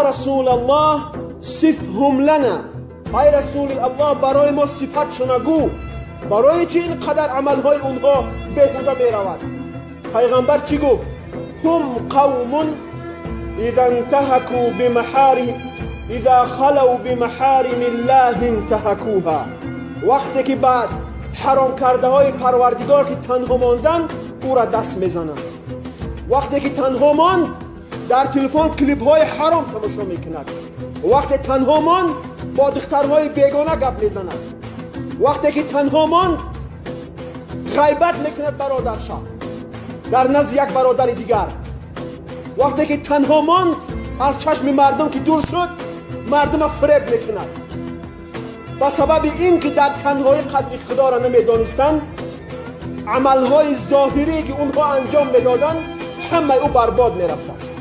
رسول الله صفهم لنا، ای رسول الله برای ما صفتشون گو. برای چی اینقدر عملهای اونها بهوده میرود؟ پیغمبر چی گفت؟ هم قوم اذا انتهكوا بمحارم اذا خلوا بمحارم الله انتهكوها. وقتی که بعد حرام کرده های پروردگار که تنها ماندن او را دست میزنند. وقتی که تنها ماند در تلفن کلیپ های حرام تماشا میکند. وقتی تنها ماند با دخترهای بیگانه گپ میزند. وقتی که تنها ماند غیبت میکند برادرش در نزد یک برادر دیگر. وقتی که تنها ماند از چشم مردم که دور شد مردم فریب میکند. به سبب این که در تنهایی قدر خدا را نمیدانستند، عملهای ظاهری که اونها انجام میدادند همه او برباد میرفته است.